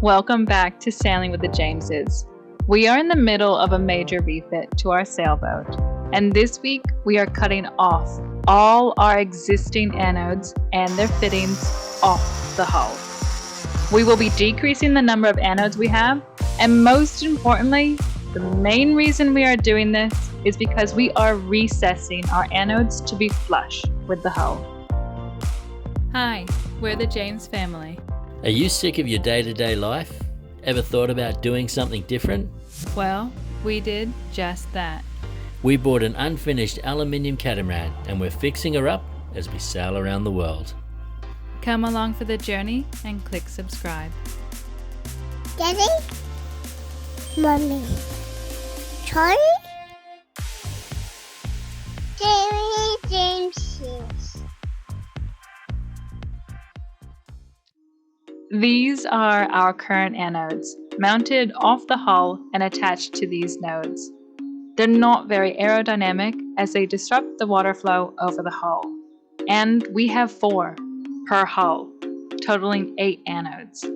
Welcome back to Sailing with the Jameses. We are in the middle of a major refit to our sailboat, and this week we are cutting off all our existing anodes and their fittings off the hull. We will be decreasing the number of anodes we have, and most importantly, the main reason we are doing this is because we are recessing our anodes to be flush with the hull. Hi, we're the James family. Are you sick of your day-to-day life? Ever thought about doing something different? Well, we did just that. We bought an unfinished aluminium catamaran and we're fixing her up as we sail around the world. Come along for the journey and click subscribe. Daddy? Mommy? Charlie? James. These are our current anodes, mounted off the hull and attached to these nodes. They're not very aerodynamic as they disrupt the water flow over the hull. And we have 4 per hull, totaling 8 anodes.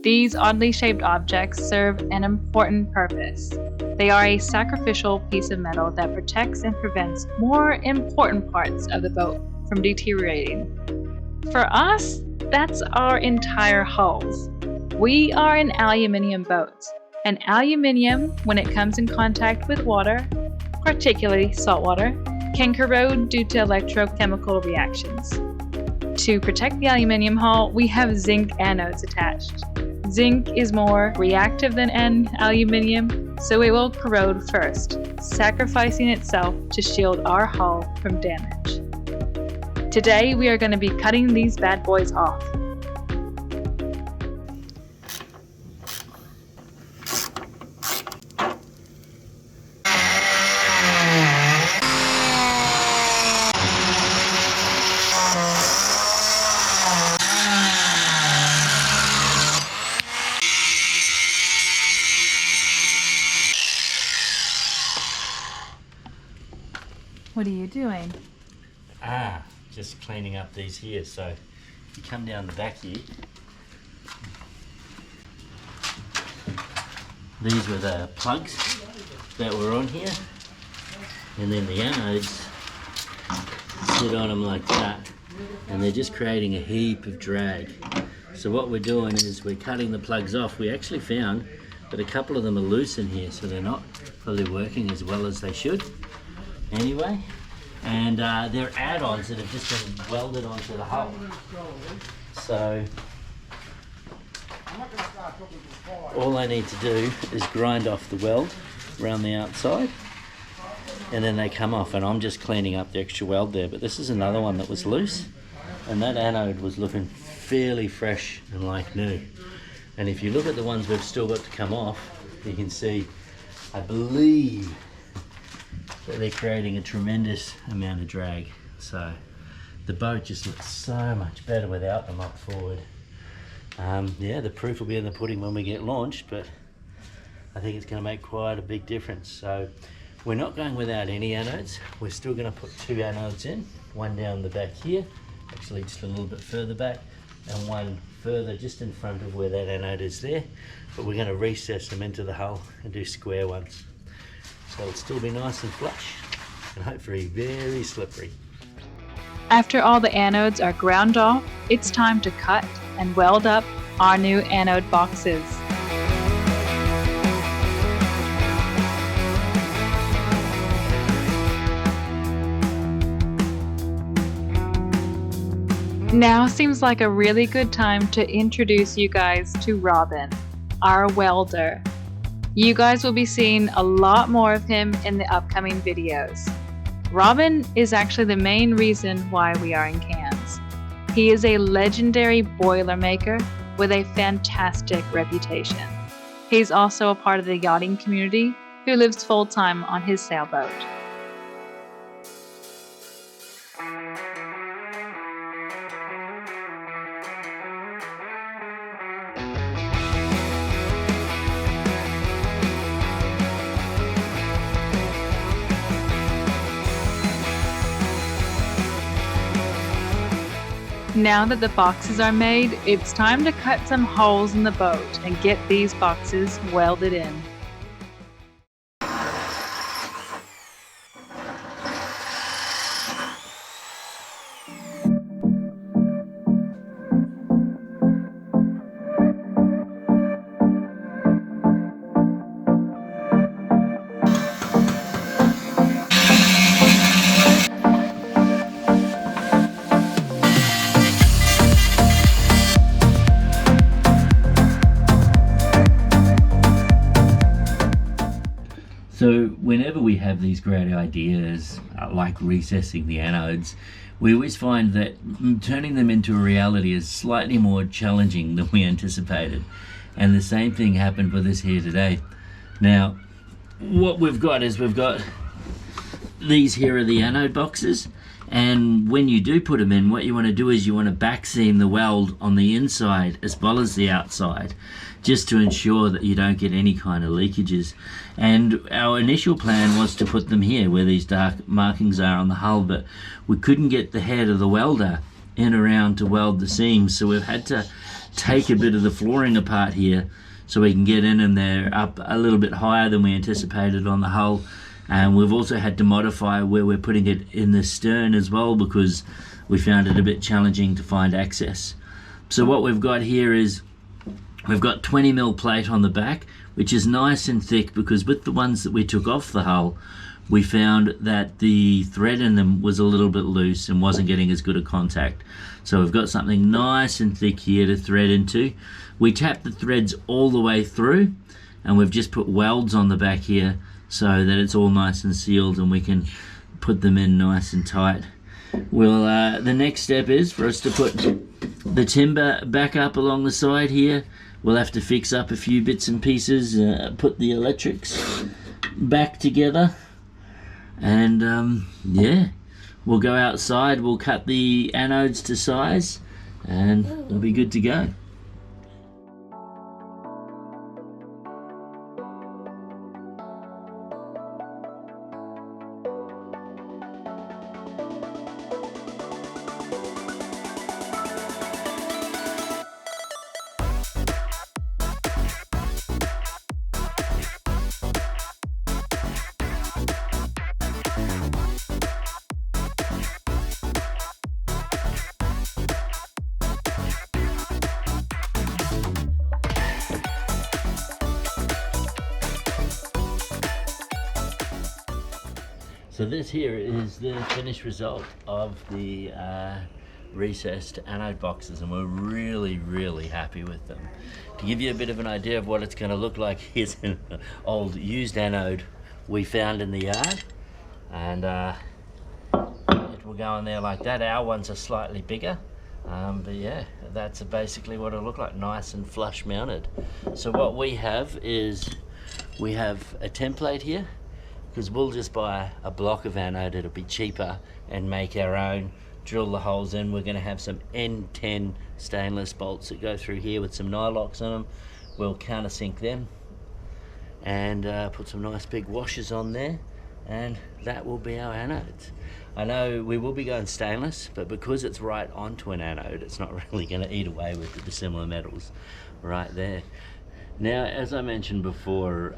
These oddly shaped objects serve an important purpose. They are a sacrificial piece of metal that protects and prevents more important parts of the boat from deteriorating. For us, that's our entire hulls. We are an aluminium boat, and aluminium, when it comes in contact with water, particularly salt water, can corrode due to electrochemical reactions. To protect the aluminium hull, we have zinc anodes attached. Zinc is more reactive than aluminium, so it will corrode first, sacrificing itself to shield our hull from damage. Today we are going to be cutting these bad boys off. What are you doing? Just cleaning up these here. So you come down the back here. These were the plugs that were on here, and then the anodes sit on them like that, and they're just creating a heap of drag. So what we're doing is we're cutting the plugs off. We actually found that a couple of them are loose in here, so they're not probably working as well as they should anyway. And they're add-ons that have just been welded onto the hull. So all I need to do is grind off the weld around the outside, and then they come off, and I'm just cleaning up the extra weld there. But this is another one that was loose, and that anode was looking fairly fresh and like new. And if you look at the ones we've still got to come off, you can see, I believe, that they're creating a tremendous amount of drag. So the boat just looks so much better without them up forward. The proof will be in the pudding when we get launched, but I think it's going to make quite a big difference. So we're not going without any anodes. We're still going to put 2 anodes in, one down the back here, actually just a little bit further back, and one further just in front of where that anode is there. But we're going to recess them into the hull and do square ones. So it'll still be nice and flush and hopefully very slippery. After all the anodes are ground off, it's time to cut and weld up our new anode boxes. Now seems like a really good time to introduce you guys to Robin, our welder. You guys will be seeing a lot more of him in the upcoming videos. Robin is actually the main reason why we are in Cairns. He is a legendary boilermaker with a fantastic reputation. He's also a part of the yachting community who lives full-time on his sailboat. Now that the boxes are made, it's time to cut some holes in the boat and get these boxes welded in. So whenever we have these great ideas, like recessing the anodes, we always find that turning them into a reality is slightly more challenging than we anticipated. And the same thing happened with us here today. Now, what we've got is these here are the anode boxes, and when you do put them in, what you want to do is you want to back seam the weld on the inside as well as the outside, just to ensure that you don't get any kind of leakages. And our initial plan was to put them here where these dark markings are on the hull, but we couldn't get the head of the welder in around to weld the seams, so we've had to take a bit of the flooring apart here so we can get in and they're up a little bit higher than we anticipated on the hull. And we've also had to modify where we're putting it in the stern as well, because we found it a bit challenging to find access. So what we've got here is we've got 20mm plate on the back, which is nice and thick, because with the ones that we took off the hull, we found that the thread in them was a little bit loose and wasn't getting as good a contact. So we've got something nice and thick here to thread into. We tapped the threads all the way through, and we've just put welds on the back here so that it's all nice and sealed and we can put them in nice and tight. Well, the next step is for us to put the timber back up along the side here. We'll have to fix up a few bits and pieces, put the electrics back together, and yeah, we'll go outside, we'll cut the anodes to size, and we'll be good to go. So this here is the finished result of the recessed anode boxes, and we're really happy with them. To give you a bit of an idea of what it's going to look like, here's an old used anode we found in the yard, and it will go in there like that. Our ones are slightly bigger, but yeah, that's basically what it'll look like, nice and flush mounted. So what we have is we have a template here, because we'll just buy a block of anode, it'll be cheaper, and make our own, drill the holes in. We're going to have some N10 stainless bolts that go through here with some nylocks on them. We'll countersink them and put some nice big washers on there, and that will be our anodes. I know we will be going stainless, but because it's right onto an anode, it's not really going to eat away with the dissimilar metals right there. Now, as I mentioned before,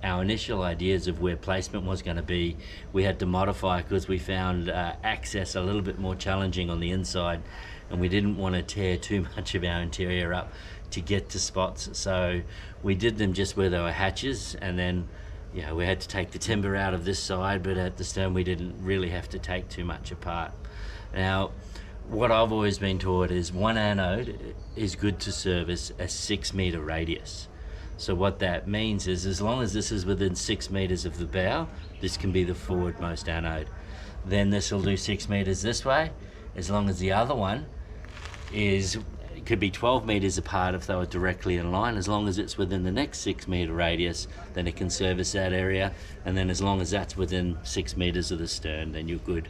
our initial ideas of where placement was going to be, we had to modify because we found access a little bit more challenging on the inside, and we didn't want to tear too much of our interior up to get to spots. So we did them just where there were hatches, and then we had to take the timber out of this side, but at the stern we didn't really have to take too much apart. Now, what I've always been taught is one anode is good to service a 6-meter radius. So what that means is, as long as this is within 6 meters of the bow, this can be the forwardmost anode. Then this will do 6 meters this way, as long as the other one could be 12 meters apart if they were directly in line. As long as it's within the next 6-meter radius, then it can service that area. And then as long as that's within 6 meters of the stern, then you're good.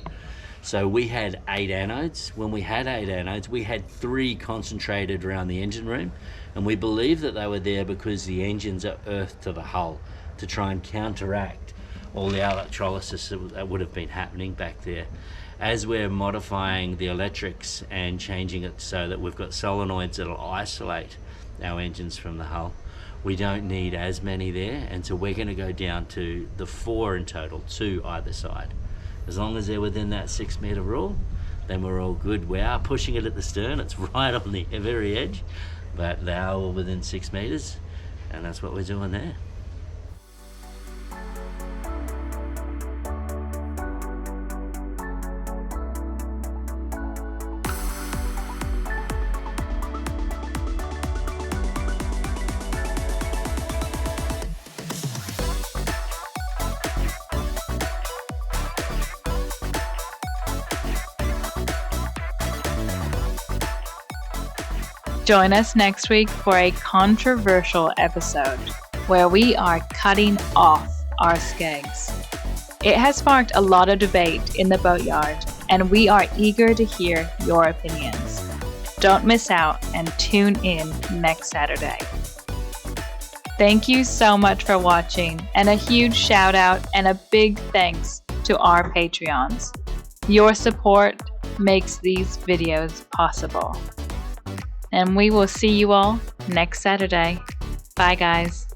So we had 8 anodes. When we had 8 anodes, we had 3 concentrated around the engine room, and we believe that they were there because the engines are earthed to the hull to try and counteract all the electrolysis that would have been happening back there. as we're modifying the electrics and changing it so that we've got solenoids that'll isolate our engines from the hull, we don't need as many there, and so we're going to go down to the 4 in total, 2 either side. As long as they're within that 6 metre rule, then we're all good. We are pushing it at the stern, it's right on the very edge, but they are all within 6 metres, and that's what we're doing there. Join us next week for a controversial episode where we are cutting off our skegs. It has sparked a lot of debate in the boatyard, and we are eager to hear your opinions. Don't miss out and tune in next Saturday. Thank you so much for watching, and a huge shout out and a big thanks to our Patreons. Your support makes these videos possible. And we will see you all next Saturday. Bye, guys.